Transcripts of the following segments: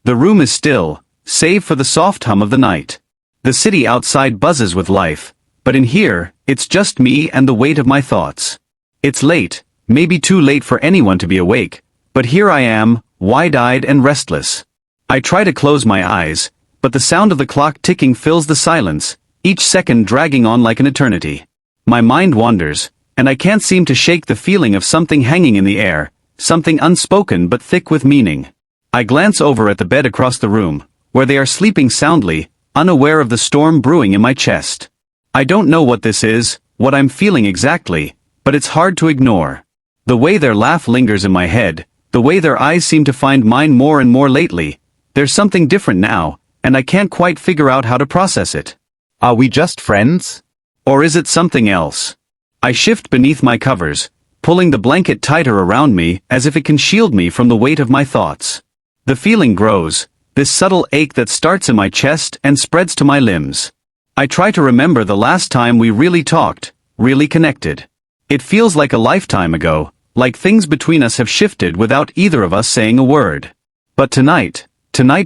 The room is still, save for the soft hum of the night. The city outside buzzes with life, but in here, it's just me and the weight of my thoughts. It's late, maybe too late for anyone to be awake, but here I am, wide-eyed and restless. I try to close my eyes, but the sound of the clock ticking fills the silence, each second dragging on like an eternity. My mind wanders, and I can't seem to shake the feeling of something hanging in the air, something unspoken but thick with meaning. I glance over at the bed across the room, where they are sleeping soundly, unaware of the storm brewing in my chest. I don't know what this is, what I'm feeling exactly, but it's hard to ignore. The way their laugh lingers in my head, the way their eyes seem to find mine more and more lately, there's something different now, and I can't quite figure out how to process it. Are we just friends? Or is it something else? I shift beneath my covers, pulling the blanket tighter around me as if it can shield me from the weight of my thoughts. The feeling grows, this subtle ache that starts in my chest and spreads to my limbs. I try to remember the last time we really talked, really connected. It feels like a lifetime ago, like things between us have shifted without either of us saying a word. But tonight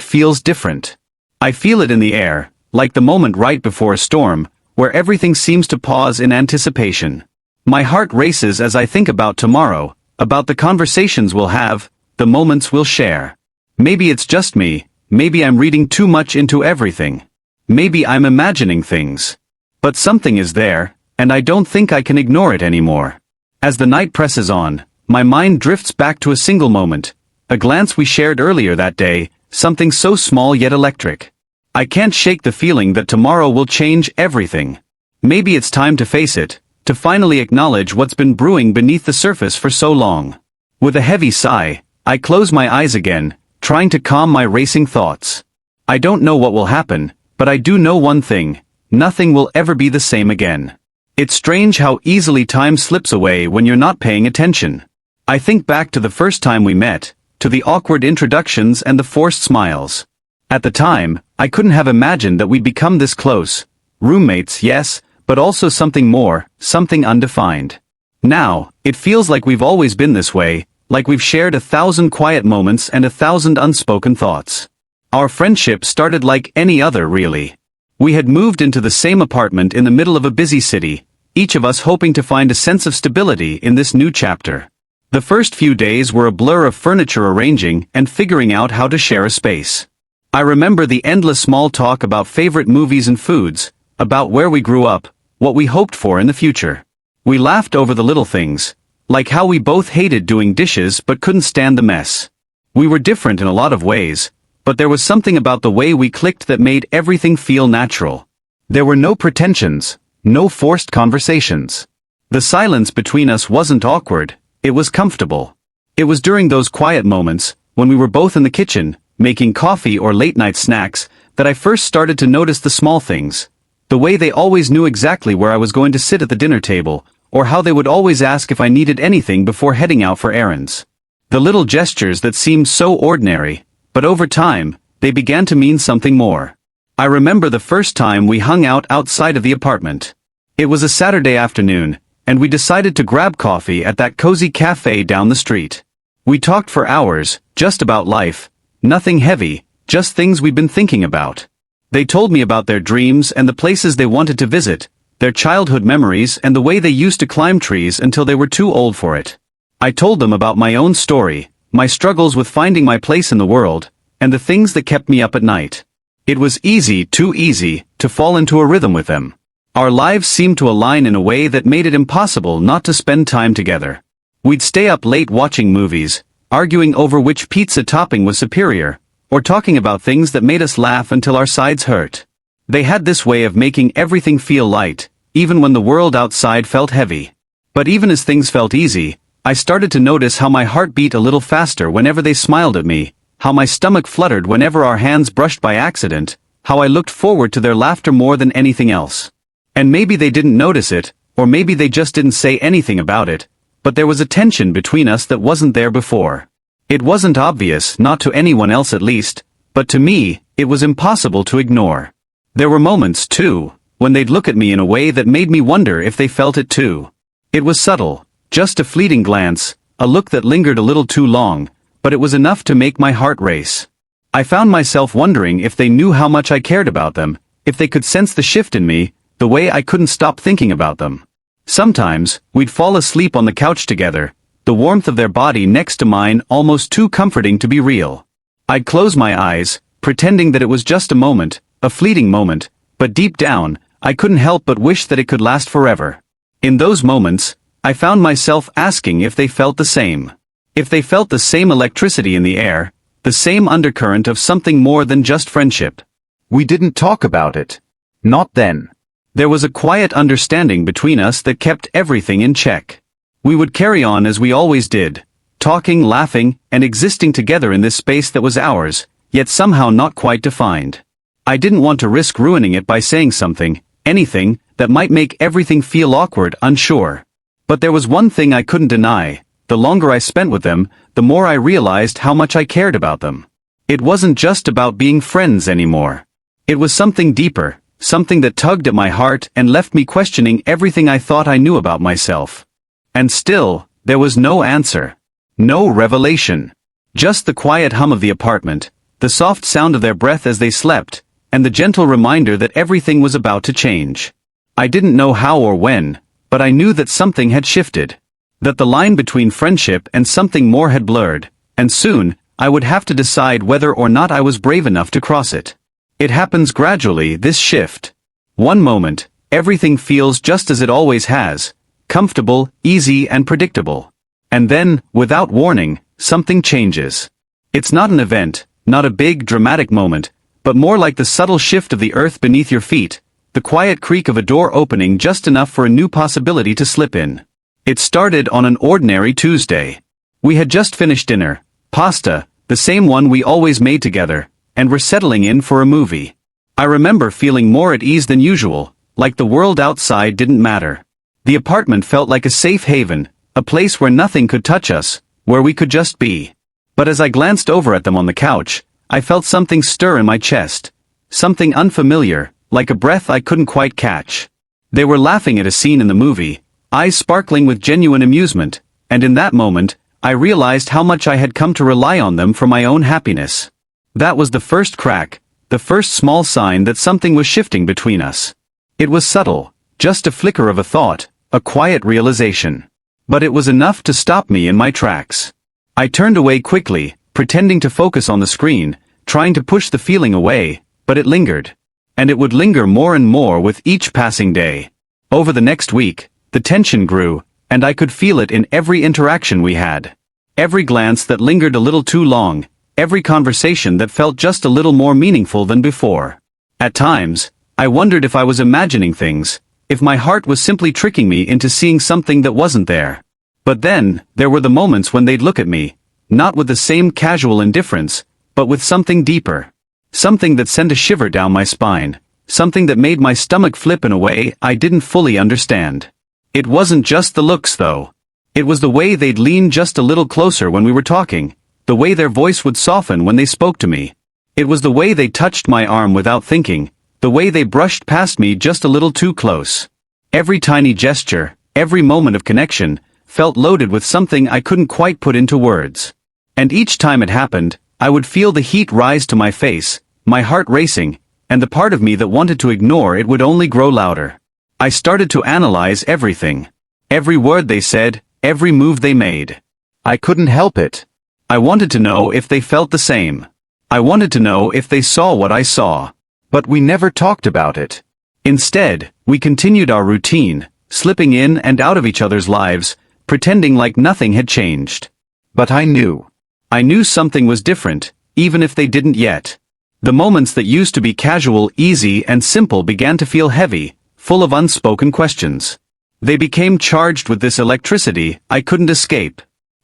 feels different. I feel it in the air, like the moment right before a storm, where everything seems to pause in anticipation. My heart races as I think about tomorrow, about the conversations we'll have, the moments we'll share. Maybe it's just me, maybe I'm reading too much into everything. Maybe I'm imagining things. But something is there, and I don't think I can ignore it anymore. As the night presses on, my mind drifts back to a single moment, a glance we shared earlier that day, something so small yet electric. I can't shake the feeling that tomorrow will change everything. Maybe it's time to face it, to finally acknowledge what's been brewing beneath the surface for so long. With a heavy sigh, I close my eyes again, trying to calm my racing thoughts. I don't know what will happen, but I do know one thing: nothing will ever be the same again. It's strange how easily time slips away when you're not paying attention. I think back to the first time we met, to the awkward introductions and the forced smiles. At the time, I couldn't have imagined that we'd become this close. Roommates, yes, but also something more, something undefined. Now, it feels like we've always been this way, like we've shared 1,000 quiet moments and 1,000 unspoken thoughts. Our friendship started like any other, really. We had moved into the same apartment in the middle of a busy city, each of us hoping to find a sense of stability in this new chapter. The first few days were a blur of furniture arranging and figuring out how to share a space. I remember the endless small talk about favorite movies and foods, about where we grew up, what we hoped for in the future. We laughed over the little things, like how we both hated doing dishes but couldn't stand the mess. We were different in a lot of ways, but there was something about the way we clicked that made everything feel natural. There were no pretensions, no forced conversations. The silence between us wasn't awkward, it was comfortable. It was during those quiet moments, when we were both in the kitchen, making coffee or late-night snacks, that I first started to notice the small things. The way they always knew exactly where I was going to sit at the dinner table, or how they would always ask if I needed anything before heading out for errands. The little gestures that seemed so ordinary, but over time, they began to mean something more. I remember the first time we hung out outside of the apartment. It was a Saturday afternoon, and we decided to grab coffee at that cozy cafe down the street. We talked for hours, just about life, nothing heavy, just things we'd been thinking about. They told me about their dreams and the places they wanted to visit, their childhood memories and the way they used to climb trees until they were too old for it. I told them about my own story, my struggles with finding my place in the world, and the things that kept me up at night. It was easy, too easy, to fall into a rhythm with them. Our lives seemed to align in a way that made it impossible not to spend time together. We'd stay up late watching movies, arguing over which pizza topping was superior, or talking about things that made us laugh until our sides hurt. They had this way of making everything feel light, even when the world outside felt heavy. But even as things felt easy, I started to notice how my heart beat a little faster whenever they smiled at me, how my stomach fluttered whenever our hands brushed by accident, how I looked forward to their laughter more than anything else. And maybe they didn't notice it, or maybe they just didn't say anything about it, but there was a tension between us that wasn't there before. It wasn't obvious, not to anyone else at least, but to me, it was impossible to ignore. There were moments, too, when they'd look at me in a way that made me wonder if they felt it too. It was subtle, just a fleeting glance, a look that lingered a little too long, but it was enough to make my heart race. I found myself wondering if they knew how much I cared about them, if they could sense the shift in me, the way I couldn't stop thinking about them. Sometimes, we'd fall asleep on the couch together, the warmth of their body next to mine almost too comforting to be real. I'd close my eyes, pretending that it was just a moment, a fleeting moment, but deep down, I couldn't help but wish that it could last forever. In those moments, I found myself asking if they felt the same. If they felt the same electricity in the air, the same undercurrent of something more than just friendship. We didn't talk about it. Not then. There was a quiet understanding between us that kept everything in check. We would carry on as we always did, talking, laughing, and existing together in this space that was ours, yet somehow not quite defined. I didn't want to risk ruining it by saying something, anything, that might make everything feel awkward, unsure. But there was one thing I couldn't deny: the longer I spent with them, the more I realized how much I cared about them. It wasn't just about being friends anymore. It was something deeper, something that tugged at my heart and left me questioning everything I thought I knew about myself. And still, there was no answer. No revelation. Just the quiet hum of the apartment, the soft sound of their breath as they slept, and the gentle reminder that everything was about to change. I didn't know how or when, but I knew that something had shifted. That the line between friendship and something more had blurred, and soon, I would have to decide whether or not I was brave enough to cross it. It happens gradually, this shift. One moment, everything feels just as it always has, comfortable, easy, and predictable. And then, without warning, something changes. It's not an event, not a big, dramatic moment, but more like the subtle shift of the earth beneath your feet, the quiet creak of a door opening just enough for a new possibility to slip in. It started on an ordinary Tuesday. We had just finished dinner, pasta, the same one we always made together, and were settling in for a movie. I remember feeling more at ease than usual, like the world outside didn't matter. The apartment felt like a safe haven, a place where nothing could touch us, where we could just be. But as I glanced over at them on the couch, I felt something stir in my chest. Something unfamiliar, like a breath I couldn't quite catch. They were laughing at a scene in the movie, eyes sparkling with genuine amusement, and in that moment, I realized how much I had come to rely on them for my own happiness. That was the first crack, the first small sign that something was shifting between us. It was subtle, just a flicker of a thought, a quiet realization. But it was enough to stop me in my tracks. I turned away quickly, pretending to focus on the screen, trying to push the feeling away, but it lingered. And it would linger more and more with each passing day. Over the next week, the tension grew, and I could feel it in every interaction we had. Every glance that lingered a little too long, every conversation that felt just a little more meaningful than before. At times, I wondered if I was imagining things, if my heart was simply tricking me into seeing something that wasn't there. But then, there were the moments when they'd look at me, not with the same casual indifference, but with something deeper. Something that sent a shiver down my spine, something that made my stomach flip in a way I didn't fully understand. It wasn't just the looks though. It was the way they'd lean just a little closer when we were talking, the way their voice would soften when they spoke to me. It was the way they touched my arm without thinking, the way they brushed past me just a little too close. Every tiny gesture, every moment of connection, felt loaded with something I couldn't quite put into words. And each time it happened, I would feel the heat rise to my face, my heart racing, and the part of me that wanted to ignore it would only grow louder. I started to analyze everything. Every word they said, every move they made. I couldn't help it. I wanted to know if they felt the same. I wanted to know if they saw what I saw. But we never talked about it. Instead, we continued our routine, slipping in and out of each other's lives, pretending like nothing had changed. But I knew. I knew something was different, even if they didn't yet. The moments that used to be casual, easy, and simple began to feel heavy, full of unspoken questions. They became charged with this electricity I couldn't escape.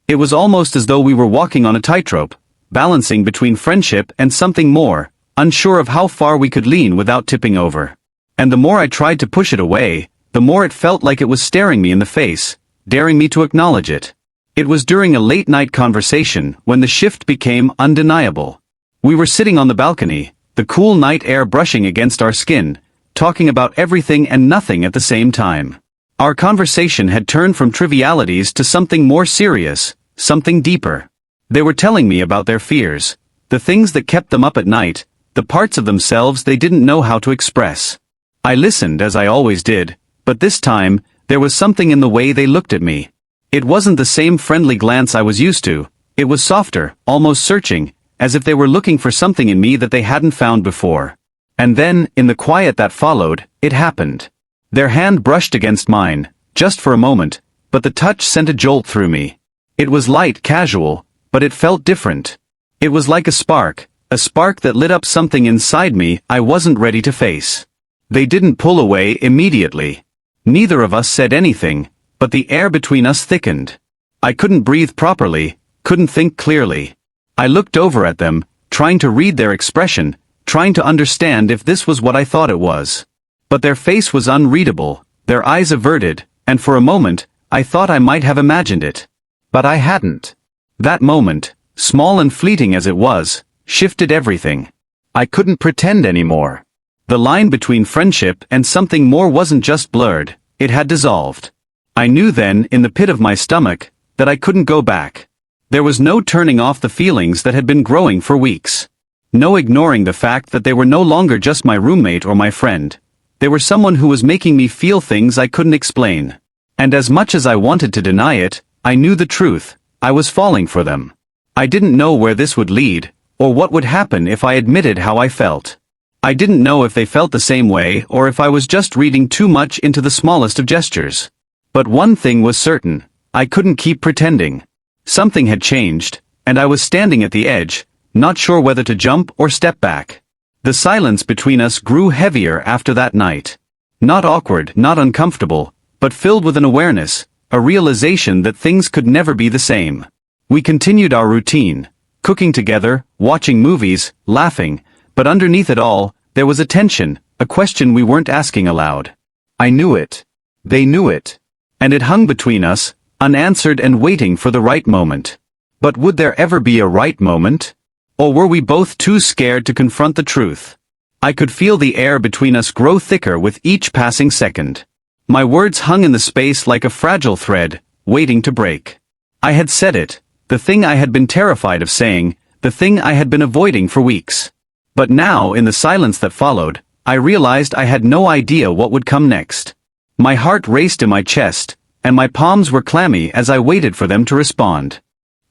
It was almost as though we were walking on a tightrope, balancing between friendship and something more, unsure of how far we could lean without tipping over. And the more I tried to push it away, the more it felt like it was staring me in the face, daring me to acknowledge it. It was during a late-night conversation when the shift became undeniable. We were sitting on the balcony, the cool night air brushing against our skin, talking about everything and nothing at the same time. Our conversation had turned from trivialities to something more serious, something deeper. They were telling me about their fears, The things that kept them up at night, the parts of themselves they didn't know how to express. I listened as I always did, but this time, there was something in the way they looked at me. It wasn't the same friendly glance I was used to, it was softer, almost searching, as if they were looking for something in me that they hadn't found before. And then, in the quiet that followed, it happened. Their hand brushed against mine, just for a moment, but the touch sent a jolt through me. It was light, casual, but it felt different. It was like a spark that lit up something inside me I wasn't ready to face. They didn't pull away immediately. Neither of us said anything, but the air between us thickened. I couldn't breathe properly, couldn't think clearly. I looked over at them, trying to read their expression, trying to understand if this was what I thought it was. But their face was unreadable, their eyes averted, and for a moment, I thought I might have imagined it. But I hadn't. That moment, small and fleeting as it was, shifted everything. I couldn't pretend anymore. The line between friendship and something more wasn't just blurred, it had dissolved. I knew then, in the pit of my stomach, that I couldn't go back. There was no turning off the feelings that had been growing for weeks. No ignoring the fact that they were no longer just my roommate or my friend. They were someone who was making me feel things I couldn't explain. And as much as I wanted to deny it, I knew the truth, I was falling for them. I didn't know where this would lead, or what would happen if I admitted how I felt. I didn't know if they felt the same way or if I was just reading too much into the smallest of gestures. But one thing was certain, I couldn't keep pretending. Something had changed, and I was standing at the edge, not sure whether to jump or step back. The silence between us grew heavier after that night. Not awkward, not uncomfortable, but filled with an awareness, a realization that things could never be the same. We continued our routine, cooking together, watching movies, laughing, but underneath it all, there was a tension, a question we weren't asking aloud. I knew it. They knew it. And it hung between us, unanswered and waiting for the right moment. But would there ever be a right moment? Or were we both too scared to confront the truth? I could feel the air between us grow thicker with each passing second. My words hung in the space like a fragile thread, waiting to break. I had said it, the thing I had been terrified of saying, the thing I had been avoiding for weeks. But now, in the silence that followed, I realized I had no idea what would come next. My heart raced in my chest, and my palms were clammy as I waited for them to respond.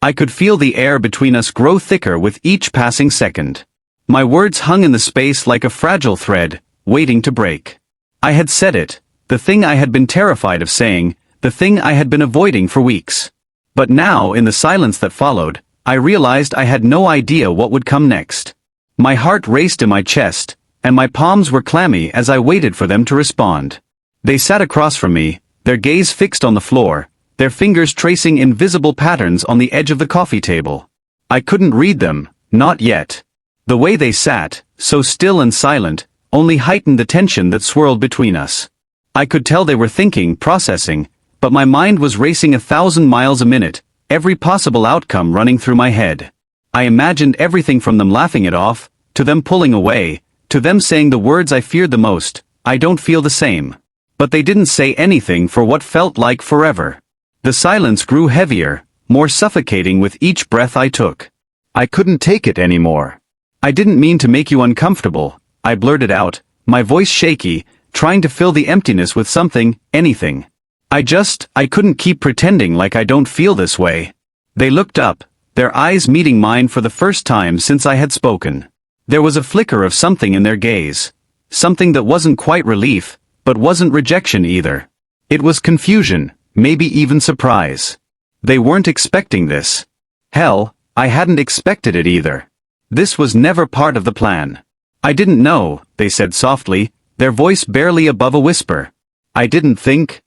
I could feel the air between us grow thicker with each passing second. My words hung in the space like a fragile thread, waiting to break. I had said it, the thing I had been terrified of saying, the thing I had been avoiding for weeks. But now, in the silence that followed, I realized I had no idea what would come next. My heart raced in my chest, and my palms were clammy as I waited for them to respond. They sat across from me, their gaze fixed on the floor, their fingers tracing invisible patterns on the edge of the coffee table. I couldn't read them, not yet. The way they sat, so still and silent, only heightened the tension that swirled between us. I could tell they were thinking, processing, but my mind was racing 1,000 miles a minute, every possible outcome running through my head. I imagined everything from them laughing it off, to them pulling away, to them saying the words I feared the most, I don't feel the same. But they didn't say anything for what felt like forever. The silence grew heavier, more suffocating with each breath I took. I couldn't take it anymore. I didn't mean to make you uncomfortable, I blurted out, my voice shaky, trying to fill the emptiness with something, anything. I couldn't keep pretending like I don't feel this way. They looked up, their eyes meeting mine for the first time since I had spoken. There was a flicker of something in their gaze. Something that wasn't quite relief, but wasn't rejection either. It was confusion, maybe even surprise. They weren't expecting this. Hell, I hadn't expected it either. This was never part of the plan. I didn't know, they said softly, their voice barely above a whisper. I didn't think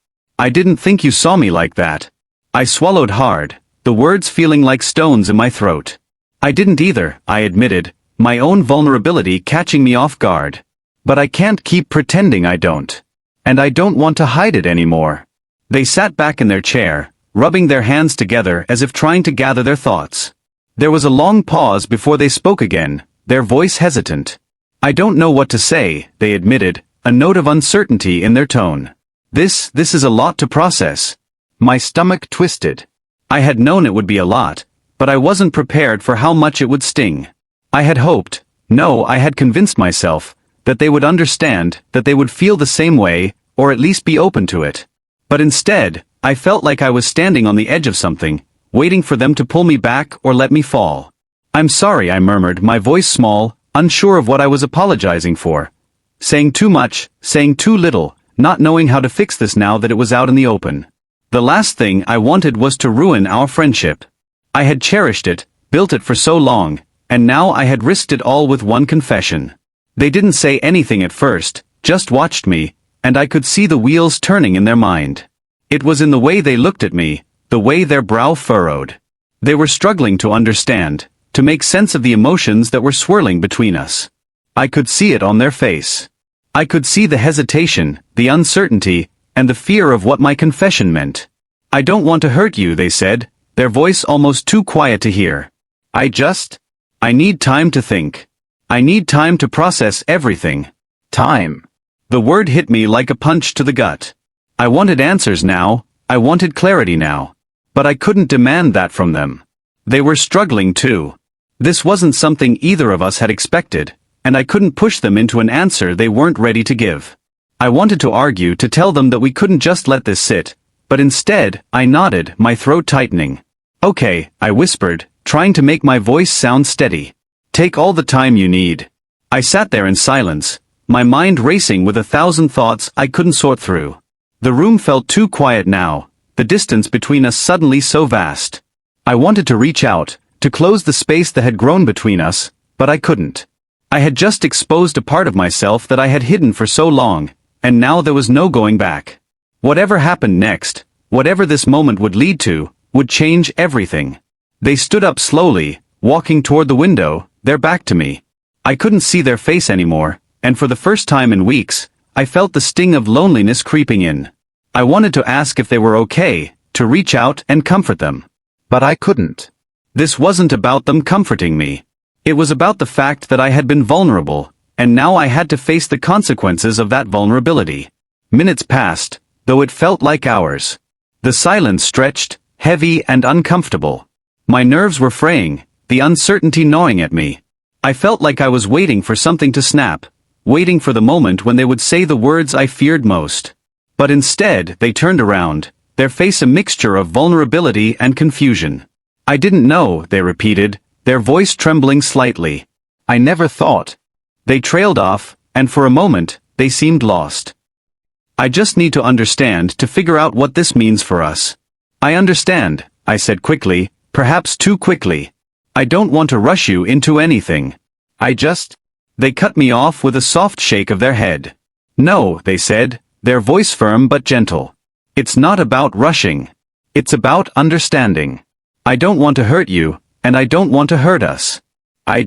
you saw me like that. I swallowed hard, the words feeling like stones in my throat. I didn't either, I admitted, my own vulnerability catching me off guard. But I can't keep pretending I don't. And I don't want to hide it anymore. They sat back in their chair, rubbing their hands together as if trying to gather their thoughts. There was a long pause before they spoke again, their voice hesitant. I don't know what to say, they admitted, a note of uncertainty in their tone. This is a lot to process. My stomach twisted. I had known it would be a lot, but I wasn't prepared for how much it would sting. I had hoped, no, I had convinced myself, that they would understand, that they would feel the same way, or at least be open to it. But instead, I felt like I was standing on the edge of something, waiting for them to pull me back or let me fall. "I'm sorry," I murmured, my voice small, unsure of what I was apologizing for. Saying too much, saying too little, not knowing how to fix this now that it was out in the open. The last thing I wanted was to ruin our friendship. I had cherished it, built it for so long, and now I had risked it all with one confession. They didn't say anything at first, just watched me, and I could see the wheels turning in their mind. It was in the way they looked at me, the way their brow furrowed. They were struggling to understand, to make sense of the emotions that were swirling between us. I could see it on their face. I could see the hesitation, the uncertainty, and the fear of what my confession meant. "I don't want to hurt you," they said, their voice almost too quiet to hear. I need time to think. I need time to process everything." Time. The word hit me like a punch to the gut. I wanted answers now, I wanted clarity now. But I couldn't demand that from them. They were struggling too. This wasn't something either of us had expected, and I couldn't push them into an answer they weren't ready to give. I wanted to argue, to tell them that we couldn't just let this sit, but instead, I nodded, my throat tightening. "Okay," I whispered, trying to make my voice sound steady. "Take all the time you need." I sat there in silence, my mind racing with 1,000 thoughts I couldn't sort through. The room felt too quiet now, the distance between us suddenly so vast. I wanted to reach out, to close the space that had grown between us, but I couldn't. I had just exposed a part of myself that I had hidden for so long, and now there was no going back. Whatever happened next, whatever this moment would lead to, would change everything. They stood up slowly, walking toward the window, their back to me. I couldn't see their face anymore, and for the first time in weeks, I felt the sting of loneliness creeping in. I wanted to ask if they were okay, to reach out and comfort them. But I couldn't. This wasn't about them comforting me. It was about the fact that I had been vulnerable, and now I had to face the consequences of that vulnerability. Minutes passed, though it felt like hours. The silence stretched, heavy and uncomfortable. My nerves were fraying, the uncertainty gnawing at me. I felt like I was waiting for something to snap, waiting for the moment when they would say the words I feared most. But instead, they turned around, their face a mixture of vulnerability and confusion. "I didn't know," they repeated, their voice trembling slightly. "I never thought." They trailed off, and for a moment, they seemed lost. "I just need to understand, to figure out what this means for us." "I understand," I said quickly, perhaps too quickly. "I don't want to rush you into anything. They cut me off with a soft shake of their head. "No," they said, their voice firm but gentle. "It's not about rushing. It's about understanding. I don't want to hurt you, and I don't want to hurt us. I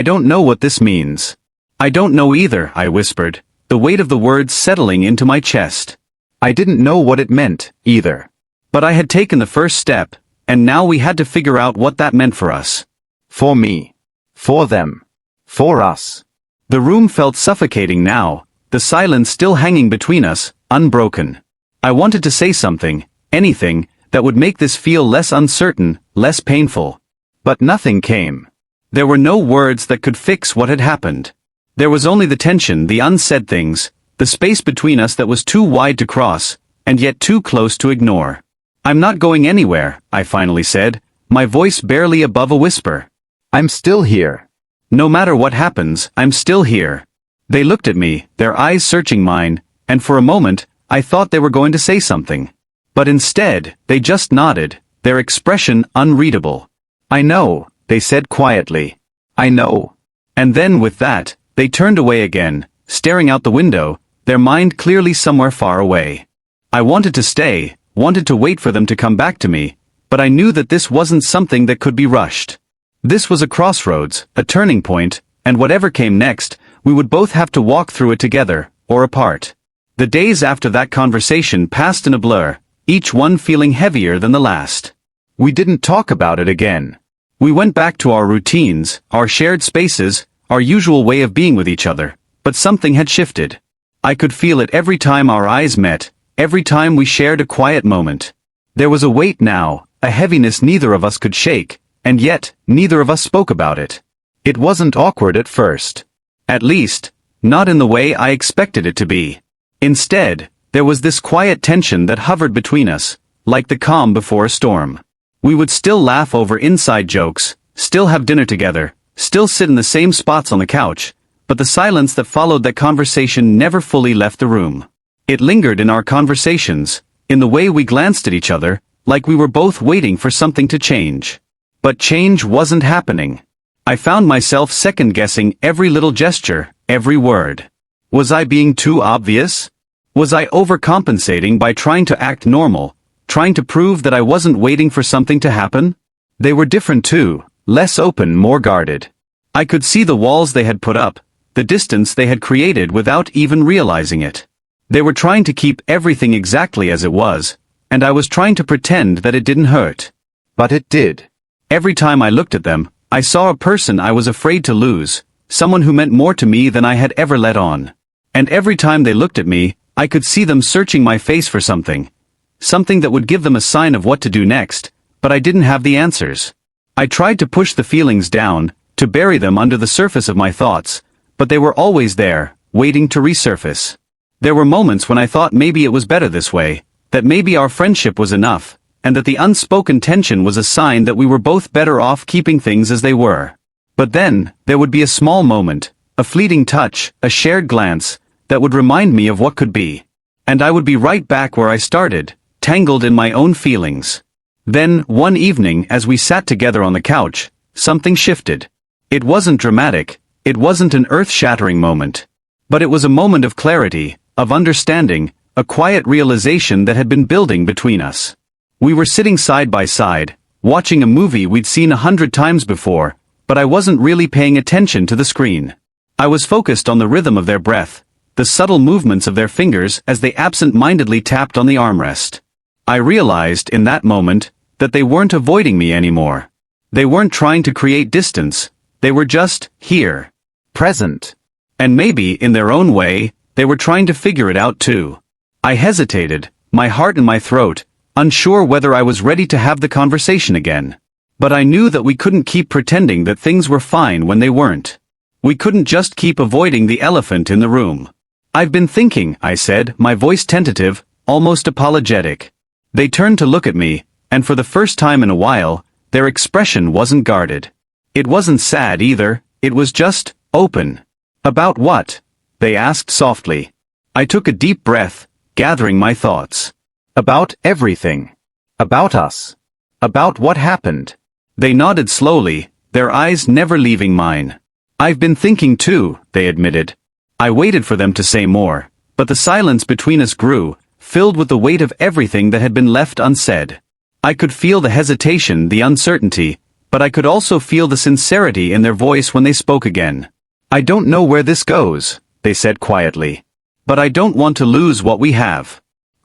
don't know what this means." "I don't know either," I whispered, the weight of the words settling into my chest. I didn't know what it meant, either. But I had taken the first step, and now we had to figure out what that meant for us. For me. For them. For us. The room felt suffocating now, the silence still hanging between us, unbroken. I wanted to say something, anything, that would make this feel less uncertain, less painful. But nothing came. There were no words that could fix what had happened. There was only the tension, the unsaid things, the space between us that was too wide to cross, and yet too close to ignore. "I'm not going anywhere," I finally said, my voice barely above a whisper. "I'm still here. No matter what happens, I'm still here." They looked at me, their eyes searching mine, and for a moment, I thought they were going to say something. But instead, they just nodded, their expression unreadable. "I know," they said quietly. "I know." And then with that, they turned away again, staring out the window, their mind clearly somewhere far away. I wanted to stay, wanted to wait for them to come back to me, but I knew that this wasn't something that could be rushed. This was a crossroads, a turning point, and whatever came next, we would both have to walk through it together, or apart. The days after that conversation passed in a blur, each one feeling heavier than the last. We didn't talk about it again. We went back to our routines, our shared spaces, our usual way of being with each other, but something had shifted. I could feel it every time our eyes met, every time we shared a quiet moment. There was a weight now, a heaviness neither of us could shake, and yet, neither of us spoke about it. It wasn't awkward at first. At least, not in the way I expected it to be. Instead, there was this quiet tension that hovered between us, like the calm before a storm. We would still laugh over inside jokes, still have dinner together, still sit in the same spots on the couch, but the silence that followed that conversation never fully left the room. It lingered in our conversations, in the way we glanced at each other, like we were both waiting for something to change. But change wasn't happening. I found myself second-guessing every little gesture, every word. Was I being too obvious? Was I overcompensating by trying to act normal, trying to prove that I wasn't waiting for something to happen? They were different too, less open, more guarded. I could see the walls they had put up, the distance they had created without even realizing it. They were trying to keep everything exactly as it was, and I was trying to pretend that it didn't hurt. But it did. Every time I looked at them, I saw a person I was afraid to lose, someone who meant more to me than I had ever let on. And every time they looked at me, I could see them searching my face for something that would give them a sign of what to do next, but I didn't have the answers. I tried to push the feelings down, to bury them under the surface of my thoughts, but they were always there, waiting to resurface. There were moments when I thought maybe it was better this way, that maybe our friendship was enough, and that the unspoken tension was a sign that we were both better off keeping things as they were. But then, there would be a small moment, a fleeting touch, a shared glance, that would remind me of what could be. And I would be right back where I started, tangled in my own feelings. Then, one evening as we sat together on the couch, something shifted. It wasn't dramatic, it wasn't an earth-shattering moment. But it was a moment of clarity, of understanding, a quiet realization that had been building between us. We were sitting side by side, watching a movie we'd seen 100 times before, but I wasn't really paying attention to the screen. I was focused on the rhythm of their breath, the subtle movements of their fingers as they absent-mindedly tapped on the armrest. I realized in that moment that they weren't avoiding me anymore. They weren't trying to create distance, they were just here. Present. And maybe, in their own way, they were trying to figure it out too. I hesitated, my heart in my throat, unsure whether I was ready to have the conversation again. But I knew that we couldn't keep pretending that things were fine when they weren't. We couldn't just keep avoiding the elephant in the room. "I've been thinking," I said, my voice tentative, almost apologetic. They turned to look at me, and for the first time in a while, their expression wasn't guarded. It wasn't sad either, it was just open. "About what?" they asked softly. I took a deep breath, gathering my thoughts. About everything. About us. About what happened. They nodded slowly, their eyes never leaving mine. "I've been thinking too," they admitted. I waited for them to say more, but the silence between us grew, filled with the weight of everything that had been left unsaid. I could feel the hesitation, the uncertainty, but I could also feel the sincerity in their voice when they spoke again. "I don't know where this goes," they said quietly. "But I don't want to lose what we have.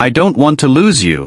I don't want to lose you."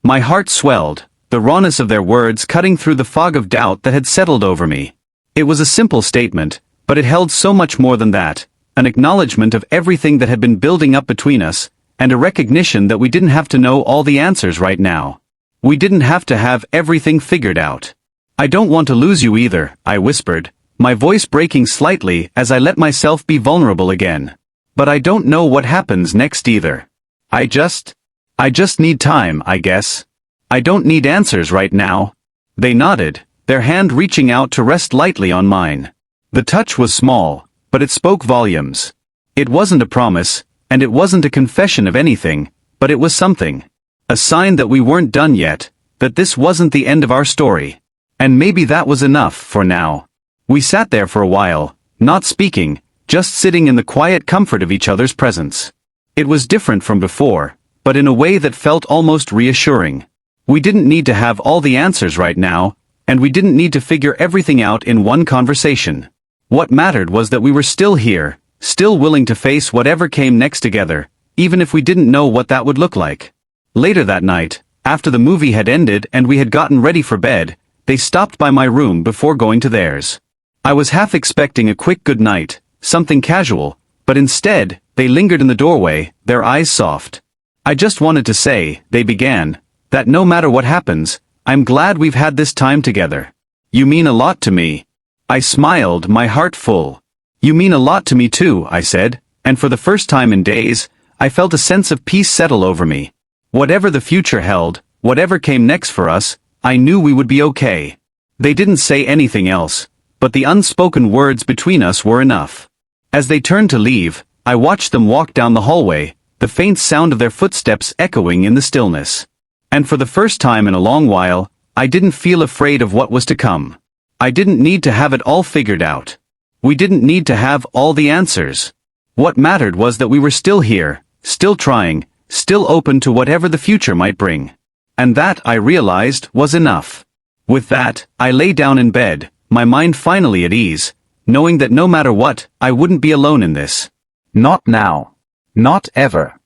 My heart swelled, the rawness of their words cutting through the fog of doubt that had settled over me. It was a simple statement, but it held so much more than that, an acknowledgement of everything that had been building up between us, and a recognition that we didn't have to know all the answers right now. We didn't have to have everything figured out. "I don't want to lose you either," I whispered, my voice breaking slightly as I let myself be vulnerable again. "But I don't know what happens next either. I just need time, I guess. I don't need answers right now." They nodded, their hand reaching out to rest lightly on mine. The touch was small, but it spoke volumes. It wasn't a promise, and it wasn't a confession of anything, but it was something. A sign that we weren't done yet, that this wasn't the end of our story. And maybe that was enough for now. We sat there for a while, not speaking, just sitting in the quiet comfort of each other's presence. It was different from before, but in a way that felt almost reassuring. We didn't need to have all the answers right now, and we didn't need to figure everything out in one conversation. What mattered was that we were still here, still willing to face whatever came next together, even if we didn't know what that would look like. Later that night, after the movie had ended and we had gotten ready for bed, they stopped by my room before going to theirs. I was half expecting a quick good night, something casual, but instead, they lingered in the doorway, their eyes soft. "I just wanted to say," they began, "that no matter what happens, I'm glad we've had this time together. You mean a lot to me." I smiled, my heart full. You mean a lot to me too, I said, and for the first time in days, I felt a sense of peace settle over me. Whatever the future held, whatever came next for us, I knew we would be okay. They didn't say anything else, but the unspoken words between us were enough. As they turned to leave, I watched them walk down the hallway, the faint sound of their footsteps echoing in the stillness. And for the first time in a long while, I didn't feel afraid of what was to come. I didn't need to have it all figured out. We didn't need to have all the answers. What mattered was that we were still here, still trying, still open to whatever the future might bring. And that, I realized, was enough. With that, I lay down in bed, my mind finally at ease, knowing that no matter what, I wouldn't be alone in this. Not now. Not ever.